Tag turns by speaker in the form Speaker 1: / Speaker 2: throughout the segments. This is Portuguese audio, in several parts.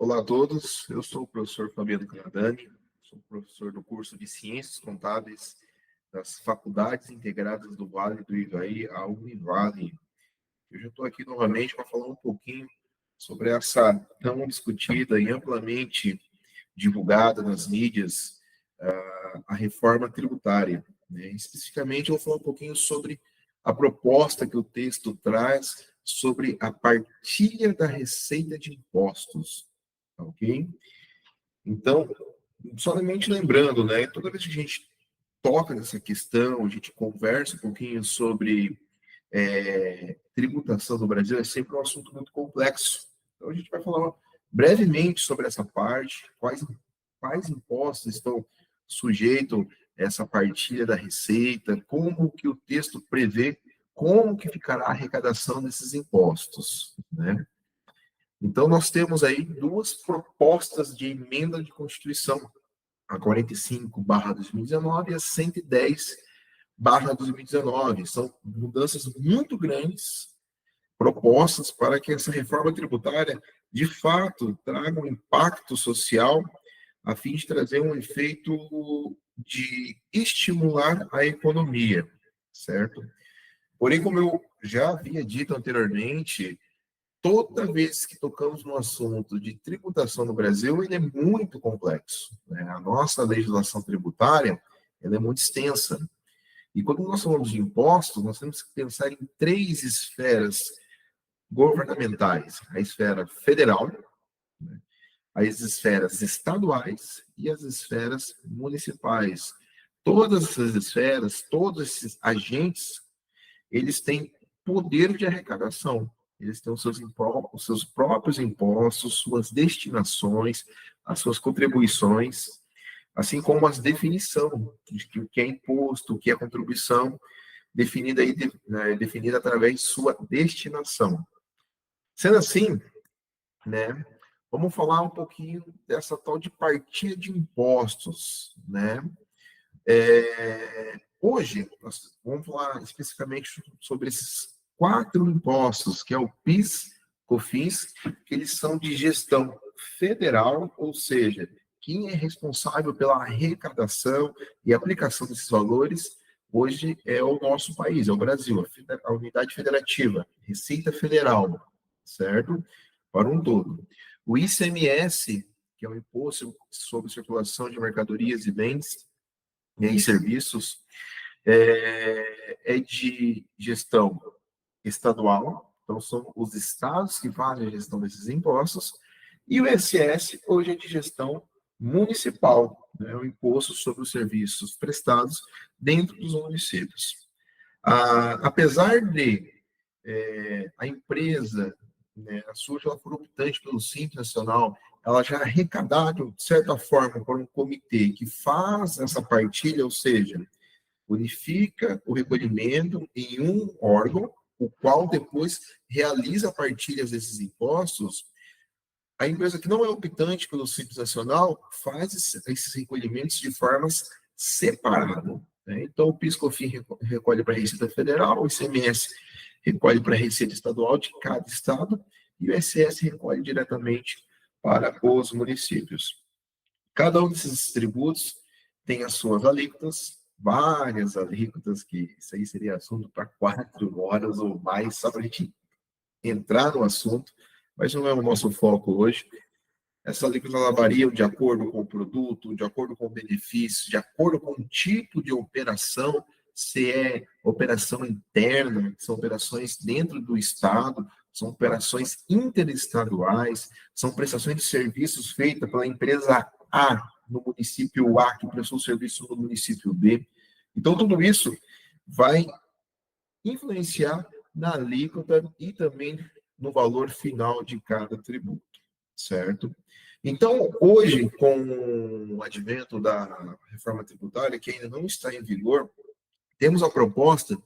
Speaker 1: Olá a todos, eu sou o professor Fabiano Canadani, sou professor do curso de Ciências Contábeis das Faculdades Integradas do Vale do Ivaí, a Univale. Eu já estou aqui novamente para falar um pouquinho sobre essa tão discutida e amplamente divulgada nas mídias, a reforma tributária, né? Especificamente, eu vou falar um pouquinho sobre a proposta que o texto traz sobre a partilha da receita de impostos, ok? Então, somente lembrando, né, toda vez que a gente toca nessa questão, a gente conversa um pouquinho sobre tributação no Brasil, é sempre um assunto muito complexo. Então, a gente vai falar brevemente sobre essa parte, quais impostos estão sujeitos a essa partilha da receita, como que o texto prevê, como que ficará a arrecadação desses impostos, né? Então, nós temos aí duas propostas de emenda de Constituição, a 45/2019 e a 110/2019. São mudanças muito grandes propostas para que essa reforma tributária, de fato, traga um impacto social a fim de trazer um efeito de estimular a economia, certo? Porém, como eu já havia dito anteriormente, toda vez que tocamos no assunto de tributação no Brasil, ele é muito complexo, né? A nossa legislação tributária, ela é muito extensa. E quando nós falamos de impostos, nós temos que pensar em três esferas governamentais: a esfera federal, né, as esferas estaduais e as esferas municipais. Todas essas esferas, todos esses agentes, eles têm poder de arrecadação. Eles têm os seus próprios impostos, suas destinações, as suas contribuições, assim como as definições de o que é imposto, o que é contribuição, definida através de sua destinação. Sendo assim, né, vamos falar um pouquinho dessa tal de partilha de impostos, né? Hoje, nós vamos falar especificamente sobre esses quatro impostos, que é o PIS, COFINS, que eles são de gestão federal, ou seja, quem é responsável pela arrecadação e aplicação desses valores hoje é o nosso país, é o Brasil, a unidade federativa, Receita Federal, certo? Para um todo. O ICMS, que é o Imposto sobre Circulação de Mercadorias e Bens, e serviços, é de gestão estadual, então são os estados que fazem a gestão desses impostos, e o ISS hoje é de gestão municipal, né, o imposto sobre os serviços prestados dentro dos municípios. Apesar de a empresa, né, a sua já for optante pelo Simples Nacional, ela já arrecadado, de certa forma, por um comitê que faz essa partilha, ou seja, unifica o recolhimento em um órgão, o qual depois realiza partilhas desses impostos. A empresa que não é optante pelo Simples Nacional faz esses recolhimentos de formas separadas, né? Então, o PIS/COFINS recolhe para a Receita Federal, o ICMS recolhe para a Receita Estadual de cada estado e o ISS recolhe diretamente para os municípios. Cada um desses tributos tem as suas alíquotas, várias alíquotas, que isso aí seria assunto para 4 horas ou mais, só para a gente entrar no assunto, mas não é o nosso foco hoje. Essas alíquotas variam de acordo com o produto, de acordo com o benefício, de acordo com o tipo de operação, se é operação interna, são operações dentro do Estado, são operações interestaduais, são prestações de serviços feitas pela empresa A no município A, que prestou serviço no município B. Então, tudo isso vai influenciar na alíquota e também no valor final de cada tributo, certo? Então, hoje, com o advento da reforma tributária, que ainda não está em vigor, temos a proposta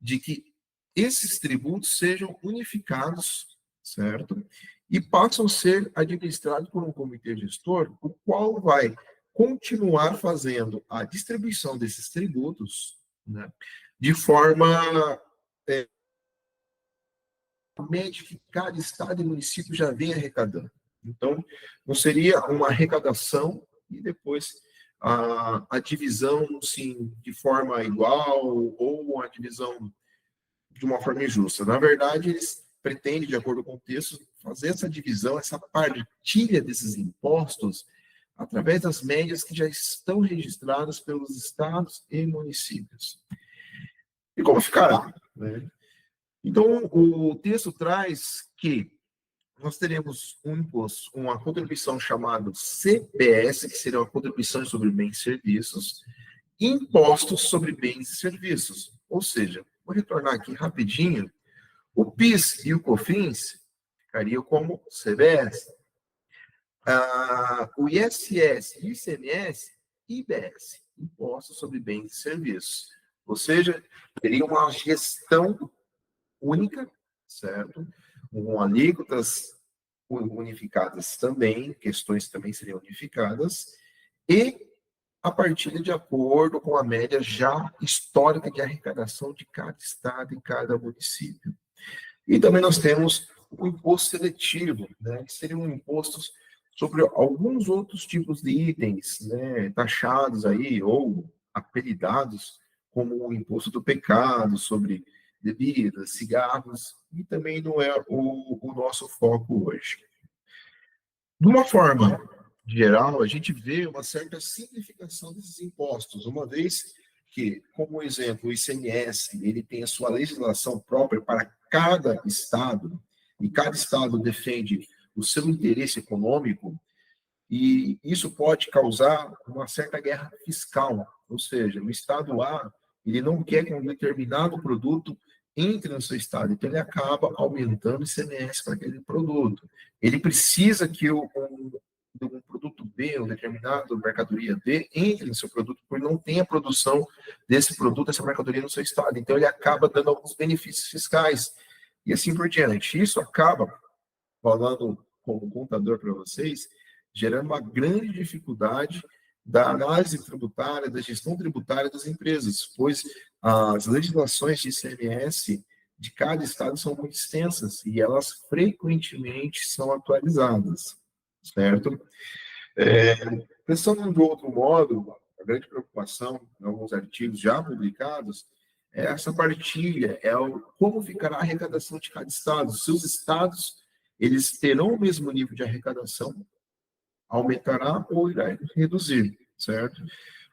Speaker 1: de que esses tributos sejam unificados, certo? E passam a ser administrados por um comitê gestor, o qual vai continuar fazendo a distribuição desses tributos, né, de forma média que cada estado e município já vem arrecadando. Então, não seria uma arrecadação e depois a divisão, sim, de forma igual ou a divisão de uma forma injusta. Na verdade, eles pretendem, de acordo com o texto, fazer essa divisão, essa partilha desses impostos através das médias que já estão registradas pelos estados e municípios. E como ficará? Né? Então, o texto traz que nós teremos um imposto, uma contribuição chamada CBS, que seria uma contribuição sobre bens e serviços, e impostos sobre bens e serviços. Ou seja, vou retornar aqui rapidinho, o PIS e o COFINS ficariam como CBS. O ISS e o ICMS, IBS, Impostos sobre Bens e Serviços. Ou seja, teria uma gestão única, certo? Com alíquotas unificadas também, questões também seriam unificadas, e a partilha de acordo com a média já histórica de arrecadação de cada estado e cada município. E também nós temos o imposto seletivo, né, que seriam impostos sobre alguns outros tipos de itens, né, taxados aí, ou apelidados, como o imposto do pecado, sobre bebidas, cigarros, e também não é o nosso foco hoje. De uma forma geral, a gente vê uma certa simplificação desses impostos, uma vez que, como exemplo, o ICMS, ele tem a sua legislação própria para cada estado, e cada estado defende o seu interesse econômico, e isso pode causar uma certa guerra fiscal, ou seja, o estado A, ele não quer que um determinado produto entre no seu estado, então ele acaba aumentando o ICMS para aquele produto. Ele precisa que um produto B, um determinado mercadoria B, entre no seu produto, porque não tem a produção desse produto, dessa mercadoria no seu estado. Então ele acaba dando alguns benefícios fiscais, e assim por diante. Isso acaba, falando como contador para vocês, gerando uma grande dificuldade da análise tributária, da gestão tributária das empresas, pois as legislações de ICMS de cada estado são muito extensas e elas frequentemente são atualizadas, certo? Pensando de outro modo, a grande preocupação em alguns artigos já publicados é essa partilha, como ficará a arrecadação de cada estado. Se os estados eles terão o mesmo nível de arrecadação, aumentará ou irá reduzir, certo?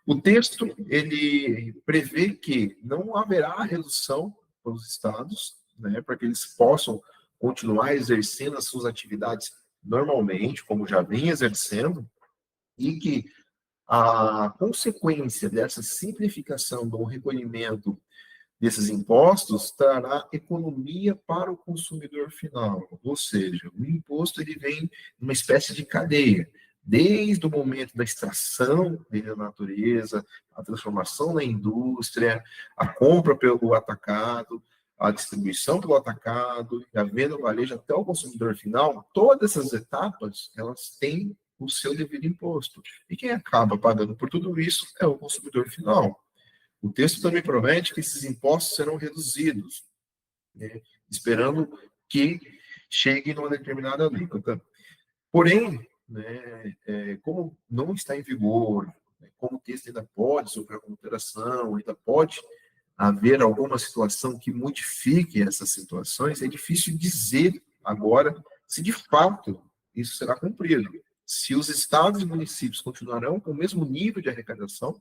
Speaker 1: O texto, ele prevê que não haverá redução para os estados, né, para que eles possam continuar exercendo as suas atividades normalmente, como já vem exercendo, e que a consequência dessa simplificação do recolhimento desses impostos trará economia para o consumidor final, ou seja, o imposto ele vem numa espécie de cadeia, desde o momento da extração dele da natureza, a transformação na indústria, a compra pelo atacado, a distribuição pelo atacado, a venda no varejo até o consumidor final, todas essas etapas, elas têm o seu devido imposto. E quem acaba pagando por tudo isso é o consumidor final. O texto também promete que esses impostos serão reduzidos, né, esperando que chegue numa determinada alíquota. Porém, né, como não está em vigor, né, como o texto ainda pode sofrer alguma alteração, ainda pode haver alguma situação que modifique essas situações, é difícil dizer agora se de fato isso será cumprido. Se os estados e municípios continuarão com o mesmo nível de arrecadação,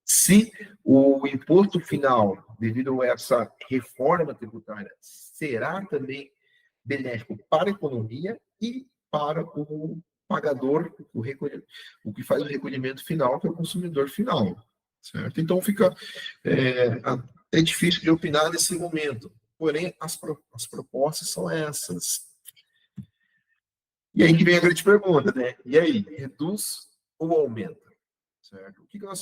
Speaker 1: se o imposto final, devido a essa reforma tributária, será também benéfico para a economia e para o pagador, o que faz o recolhimento final, que é o consumidor final, certo? Então fica até difícil de opinar nesse momento, porém as propostas são essas. E aí que vem a grande pergunta, né? E aí, reduz ou aumenta? Certo? O que nós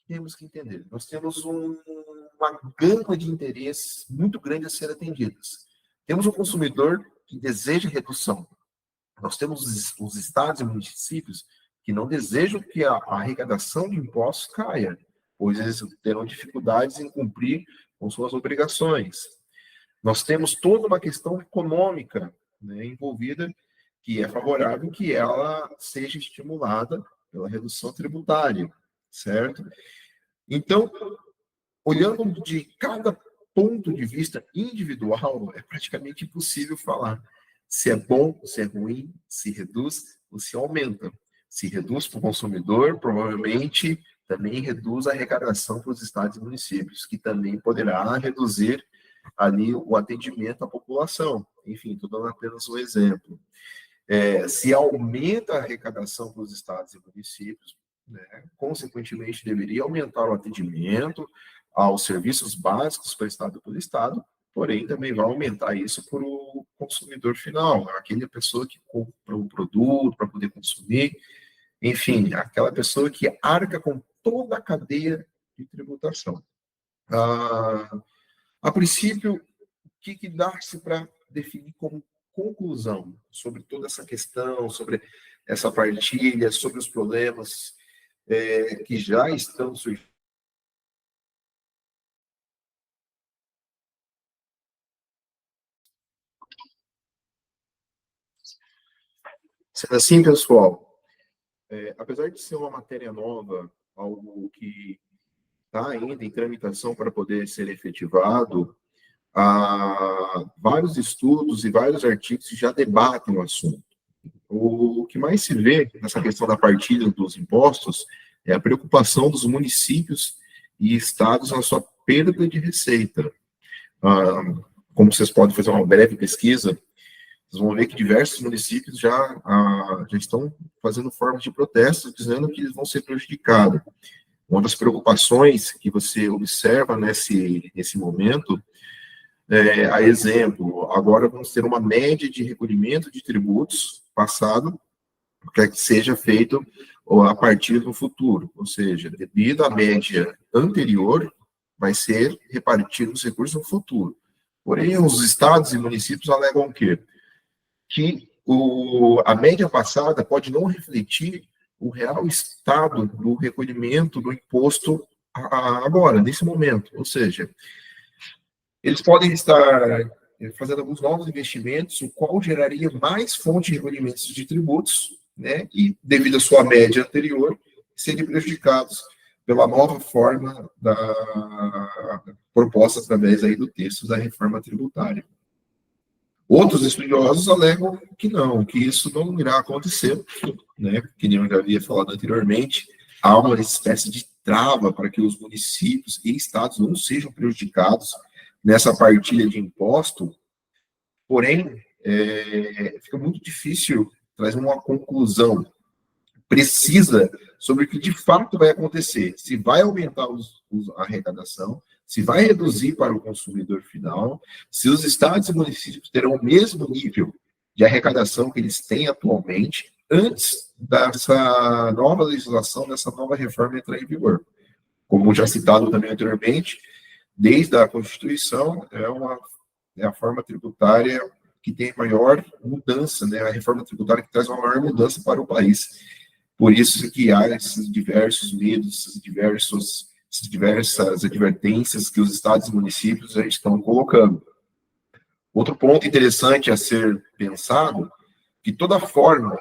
Speaker 1: temos que entender? Nós temos uma gama de interesses muito grande a ser atendidas. Temos um consumidor que deseja redução. Nós temos os estados e municípios que não desejam que a arrecadação de impostos caia, pois eles terão dificuldades em cumprir com suas obrigações. Nós temos toda uma questão econômica, né, envolvida, que é favorável que ela seja estimulada pela redução tributária, certo? Então, olhando de cada ponto de vista individual, é praticamente impossível falar se é bom, se é ruim, se reduz ou se aumenta. Se reduz para o consumidor, provavelmente também reduz a arrecadação para os estados e municípios, que também poderá reduzir ali o atendimento à população. Enfim, estou dando apenas um exemplo. Se aumenta a arrecadação para os estados e municípios, né, consequentemente deveria aumentar o atendimento aos serviços básicos prestados pelo Estado, porém também vai aumentar isso para o consumidor final, aquela pessoa que compra o produto para poder consumir, enfim, aquela pessoa que arca com toda a cadeia de tributação. A princípio, o que dá-se para definir como conclusão sobre toda essa questão, sobre essa partilha, sobre os problemas que já estão surgindo? Sendo assim, pessoal, apesar de ser uma matéria nova, algo que está ainda em tramitação para poder ser efetivado, há vários estudos e vários artigos que já debatem o assunto. O que mais se vê nessa questão da partilha dos impostos é a preocupação dos municípios e estados na sua perda de receita. Como vocês podem fazer uma breve pesquisa, vocês vão ver que diversos municípios já estão fazendo formas de protesto, dizendo que eles vão ser prejudicados. Uma das preocupações que você observa nesse momento a exemplo, agora vamos ter uma média de recolhimento de tributos passado, para que seja feito a partir do futuro, ou seja, devido à média anterior, vai ser repartido os recursos no futuro. Porém, os estados e municípios alegam o quê? Que a média passada pode não refletir o real estado do recolhimento do imposto agora, nesse momento. Ou seja, eles podem estar fazendo alguns novos investimentos, o qual geraria mais fonte de recolhimentos de tributos, né? E, devido à sua média anterior, seriam prejudicados pela nova forma proposta através aí do texto da reforma tributária. Outros estudiosos alegam que isso não irá acontecer, né? Que nem eu já havia falado anteriormente, há uma espécie de trava para que os municípios e estados não sejam prejudicados nessa partilha de imposto, porém, fica muito difícil trazer uma conclusão precisa sobre o que de fato vai acontecer, se vai aumentar a arrecadação, se vai reduzir para o consumidor final, se os estados e municípios terão o mesmo nível de arrecadação que eles têm atualmente, antes dessa nova legislação, dessa nova reforma entrar em vigor. Como já citado também anteriormente, desde a Constituição, é a forma tributária que tem maior mudança, né? A reforma tributária que traz uma maior mudança para o país. Por isso que há esses diversos medos, essas diversas advertências que os estados e municípios já estão colocando. Outro ponto interessante a ser pensado, que toda forma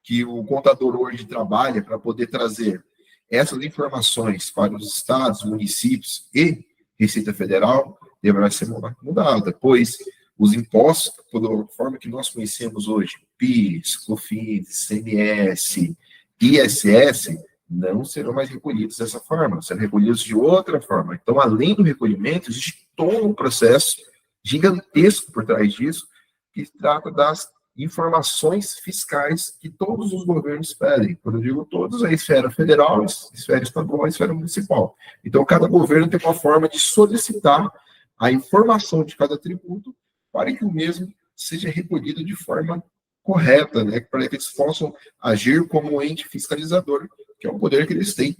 Speaker 1: que o contador hoje trabalha para poder trazer essas informações para os estados, municípios e Receita Federal, deverá ser mudada, pois os impostos, da forma que nós conhecemos hoje, PIS, COFINS, CMS, ISS, não serão mais recolhidos dessa forma, serão recolhidos de outra forma. Então, além do recolhimento, existe todo um processo gigantesco por trás disso, que trata das informações fiscais que todos os governos pedem. Quando eu digo todos, é a esfera federal, a esfera estadual, a esfera municipal. Então, cada governo tem uma forma de solicitar a informação de cada tributo para que o mesmo seja recolhido de forma correta, né, para que eles possam agir como ente fiscalizador, que é o poder que eles têm,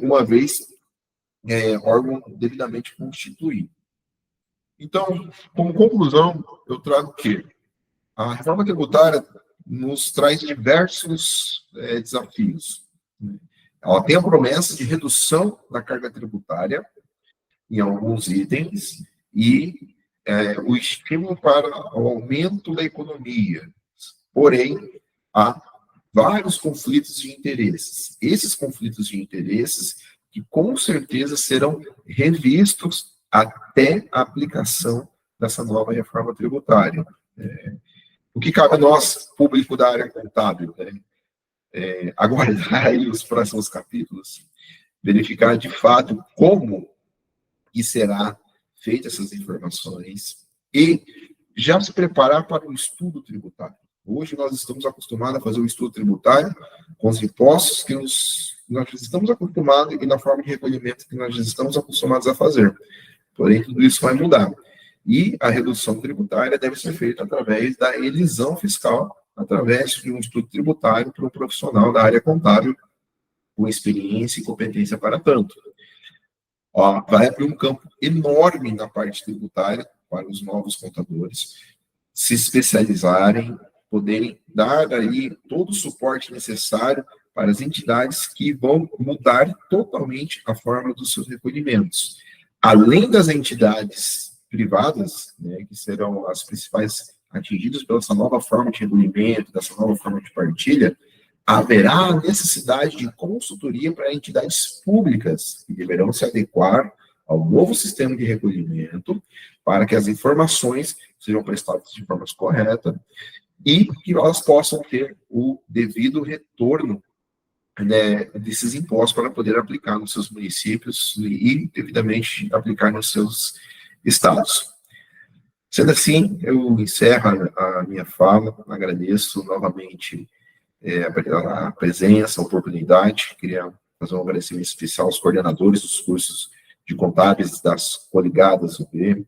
Speaker 1: uma vez órgão devidamente constituído. Então, como conclusão, eu trago que a reforma tributária nos traz diversos desafios. Ela tem a promessa de redução da carga tributária em alguns itens e o estímulo para o aumento da economia, Porém, há vários conflitos de interesses. Esses conflitos de interesses que com certeza serão revistos até a aplicação dessa nova reforma tributária. O que cabe a nós, público da área contábil, aguardar aí os próximos capítulos, verificar de fato como que será feita essas informações e já se preparar para o estudo tributário. Hoje nós estamos acostumados a fazer o estudo tributário com os impostos que nós estamos acostumados e na forma de recolhimento que nós estamos acostumados a fazer. Porém, tudo isso vai mudar. E a redução tributária deve ser feita através da elisão fiscal, através de um estudo tributário para um profissional da área contábil com experiência e competência para tanto. Vai abrir um campo enorme na parte tributária para os novos contadores se especializarem, poderem dar aí todo o suporte necessário para as entidades que vão mudar totalmente a forma dos seus recolhimentos. Além das entidades privadas, que serão as principais atingidas pela essa nova forma de recolhimento, dessa nova forma de partilha, haverá a necessidade de consultoria para entidades públicas, que deverão se adequar ao novo sistema de recolhimento, para que as informações sejam prestadas de forma correta e que elas possam ter o devido retorno desses impostos para poder aplicar nos seus municípios e devidamente aplicar nos seus estados. Sendo assim, eu encerro a minha fala, agradeço novamente a presença, a oportunidade. Queria fazer um agradecimento especial aos coordenadores dos cursos de contábeis das coligadas UB,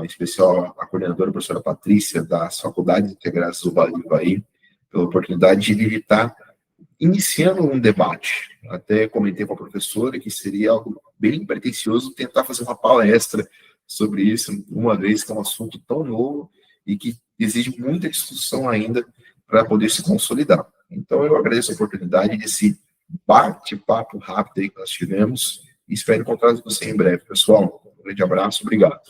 Speaker 1: em especial a coordenadora, a professora Patrícia, das Faculdades Integradas do Vale do Ivaí, pela oportunidade de estar iniciando um debate. Até comentei com a professora que seria algo bem pretensioso tentar fazer uma palestra sobre isso, uma vez que é um assunto tão novo e que exige muita discussão ainda para poder se consolidar. Então, eu agradeço a oportunidade desse bate-papo rápido aí que nós tivemos e espero encontrar você em breve, pessoal. Um grande abraço, obrigado.